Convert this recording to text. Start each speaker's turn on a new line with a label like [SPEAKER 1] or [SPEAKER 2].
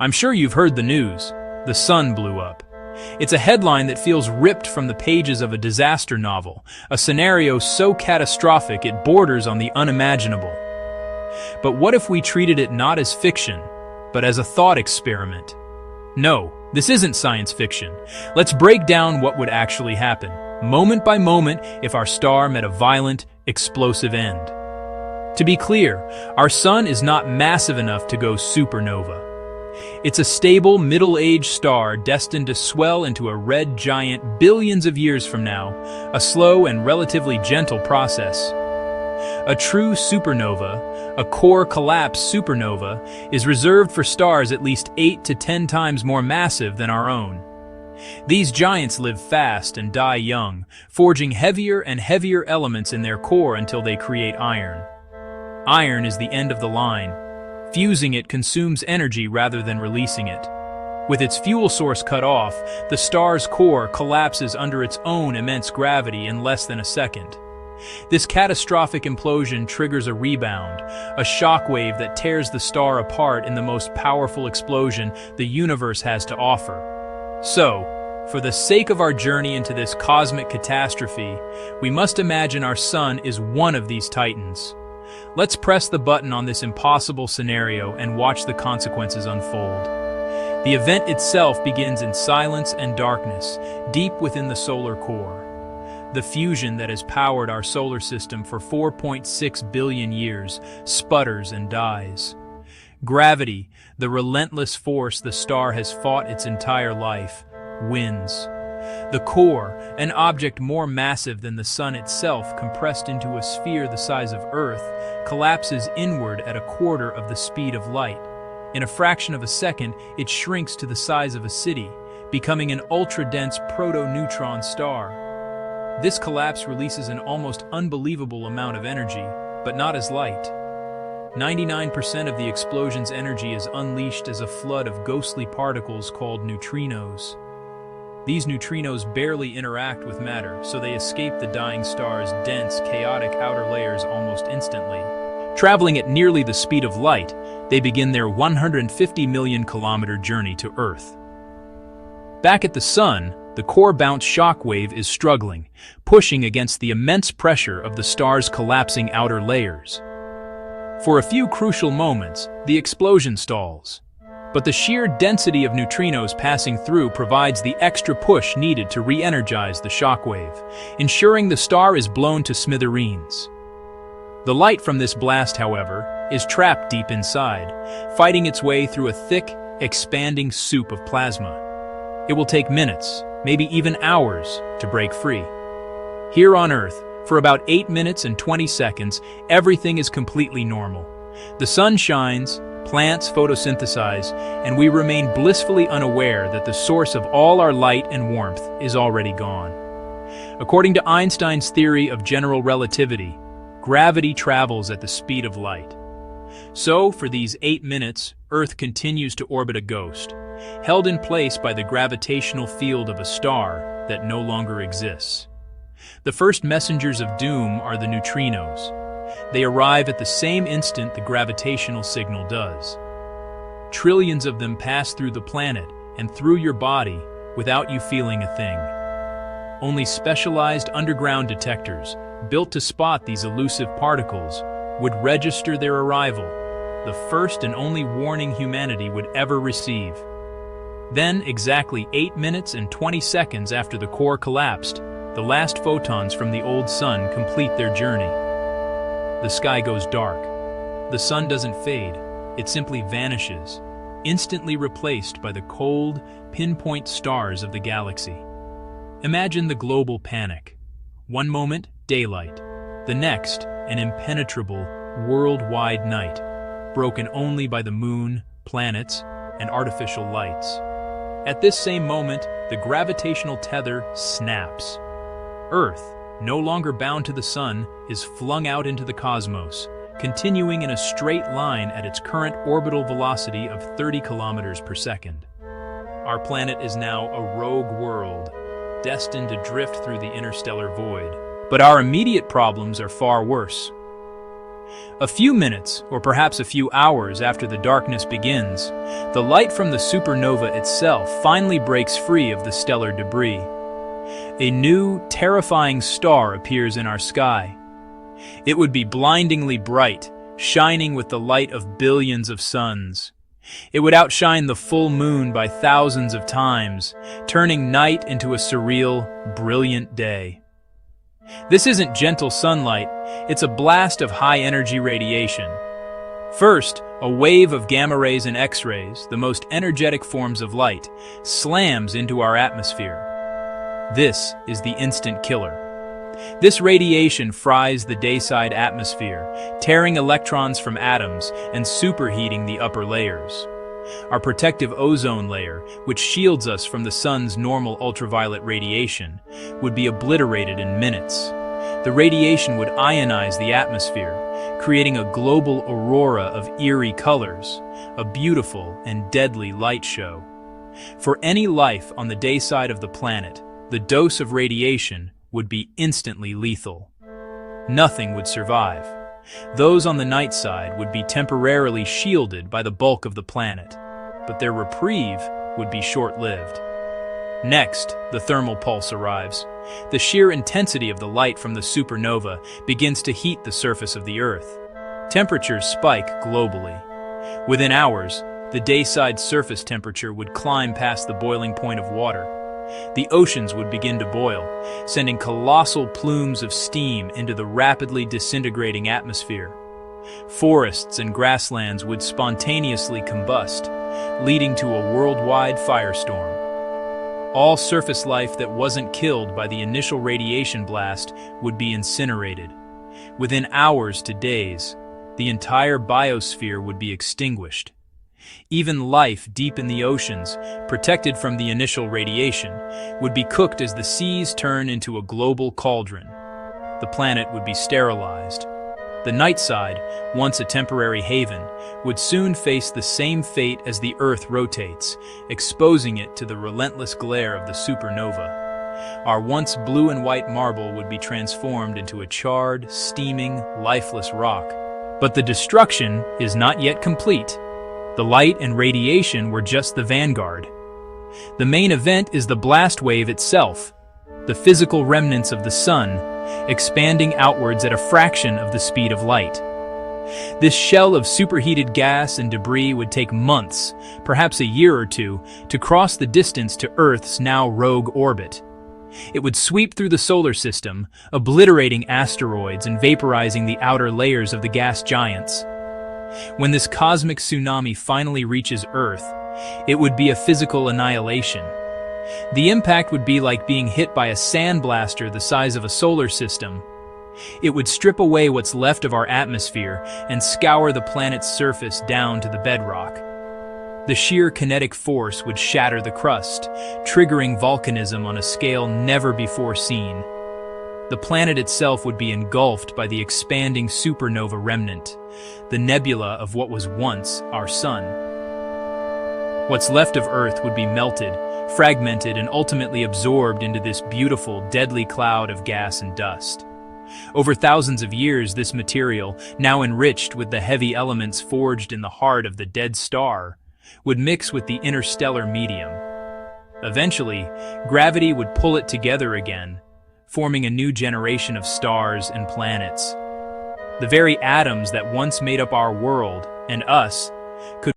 [SPEAKER 1] I'm sure you've heard the news. The sun blew up. It's a headline that feels ripped from the pages of a disaster novel, a scenario so catastrophic it borders on the unimaginable. But what if we treated it not as fiction, but as a thought experiment? No, this isn't science fiction. Let's break down what would actually happen, moment by moment, if our star met a violent, explosive end. To be clear, our sun is not massive enough to go supernova. It's a stable, middle-aged star destined to swell into a red giant billions of years from now, a slow and relatively gentle process. A true supernova, a core collapse supernova, is reserved for stars at least 8 to 10 times more massive than our own. These giants live fast and die young, forging heavier and heavier elements in their core until they create iron. Iron is the end of the line. Fusing it consumes energy rather than releasing it. With its fuel source cut off, the star's core collapses under its own immense gravity in less than a second. This catastrophic implosion triggers a rebound, a shockwave that tears the star apart in the most powerful explosion the universe has to offer. So, for the sake of our journey into this cosmic catastrophe, we must imagine our sun is one of these titans. Let's press the button on this impossible scenario and watch the consequences unfold. The event itself begins in silence and darkness, deep within the solar core. The fusion that has powered our solar system for 4.6 billion years sputters and dies. Gravity, the relentless force the star has fought its entire life, wins. The core, an object more massive than the sun itself compressed into a sphere the size of Earth, collapses inward at a quarter of the speed of light. In a fraction of a second, it shrinks to the size of a city, becoming an ultra-dense proto-neutron star. This collapse releases an almost unbelievable amount of energy, but not as light. 99% of the explosion's energy is unleashed as a flood of ghostly particles called neutrinos. These neutrinos barely interact with matter, so they escape the dying star's dense, chaotic outer layers almost instantly. Traveling at nearly the speed of light, they begin their 150 million kilometer journey to Earth. Back at the sun, the core bounce shockwave is struggling, pushing against the immense pressure of the star's collapsing outer layers. For a few crucial moments, the explosion stalls. But the sheer density of neutrinos passing through provides the extra push needed to re-energize the shockwave, ensuring the star is blown to smithereens. The light from this blast, however, is trapped deep inside, fighting its way through a thick, expanding soup of plasma. It will take minutes, maybe even hours, to break free. Here on Earth, for about 8 minutes and 20 seconds, everything is completely normal. The sun shines, plants photosynthesize, and we remain blissfully unaware that the source of all our light and warmth is already gone. According to Einstein's theory of general relativity, gravity travels at the speed of light. So, for these 8 minutes, Earth continues to orbit a ghost, held in place by the gravitational field of a star that no longer exists. The first messengers of doom are the neutrinos. They arrive at the same instant the gravitational signal does. Trillions of them pass through the planet and through your body without you feeling a thing. Only specialized underground detectors, built to spot these elusive particles, would register their arrival, the first and only warning humanity would ever receive. Then, exactly 8 minutes and 20 seconds after the core collapsed, the last photons from the old sun complete their journey. The sky goes dark. The sun doesn't fade, it simply vanishes, instantly replaced by the cold, pinpoint stars of the galaxy. Imagine the global panic. One moment, daylight. The next, an impenetrable, worldwide night, broken only by the moon, planets, and artificial lights. At this same moment, the gravitational tether snaps. Earth, no longer bound to the sun, is flung out into the cosmos, continuing in a straight line at its current orbital velocity of 30 kilometers per second. Our planet is now a rogue world, destined to drift through the interstellar void. But our immediate problems are far worse. A few minutes, or perhaps a few hours after the darkness begins, the light from the supernova itself finally breaks free of the stellar debris. A new, terrifying star appears in our sky. It would be blindingly bright, shining with the light of billions of suns. It would outshine the full moon by thousands of times, turning night into a surreal, brilliant day. This isn't gentle sunlight, it's a blast of high-energy radiation. First, a wave of gamma rays and X-rays, the most energetic forms of light, slams into our atmosphere. This is the instant killer. This radiation fries the dayside atmosphere, tearing electrons from atoms and superheating the upper layers. Our protective ozone layer, which shields us from the sun's normal ultraviolet radiation, would be obliterated in minutes. The radiation would ionize the atmosphere, creating a global aurora of eerie colors, a beautiful and deadly light show. For any life on the day side of the planet, the dose of radiation would be instantly lethal. Nothing would survive. Those on the night side would be temporarily shielded by the bulk of the planet, but their reprieve would be short-lived. Next, the thermal pulse arrives. The sheer intensity of the light from the supernova begins to heat the surface of the Earth. Temperatures spike globally. Within hours, the dayside surface temperature would climb past the boiling point of water. The oceans would begin to boil, sending colossal plumes of steam into the rapidly disintegrating atmosphere. Forests and grasslands would spontaneously combust, leading to a worldwide firestorm. All surface life that wasn't killed by the initial radiation blast would be incinerated. Within hours to days, the entire biosphere would be extinguished. Even life deep in the oceans, protected from the initial radiation, would be cooked as the seas turn into a global cauldron. The planet would be sterilized. The night side, once a temporary haven, would soon face the same fate as the Earth rotates, exposing it to the relentless glare of the supernova. Our once blue and white marble would be transformed into a charred, steaming, lifeless rock. But the destruction is not yet complete. The light and radiation were just the vanguard. The main event is the blast wave itself, the physical remnants of the sun, expanding outwards at a fraction of the speed of light. This shell of superheated gas and debris would take months, perhaps a year or two, to cross the distance to Earth's now rogue orbit. It would sweep through the solar system, obliterating asteroids and vaporizing the outer layers of the gas giants. When this cosmic tsunami finally reaches Earth, it would be a physical annihilation. The impact would be like being hit by a sandblaster the size of a solar system. It would strip away what's left of our atmosphere and scour the planet's surface down to the bedrock. The sheer kinetic force would shatter the crust, triggering volcanism on a scale never before seen. The planet itself would be engulfed by the expanding supernova remnant, the nebula of what was once our sun. What's left of Earth would be melted, fragmented, and ultimately absorbed into this beautiful, deadly cloud of gas and dust. Over thousands of years, this material, now enriched with the heavy elements forged in the heart of the dead star, would mix with the interstellar medium. Eventually, gravity would pull it together again, forming a new generation of stars and planets. The very atoms that once made up our world, and us, could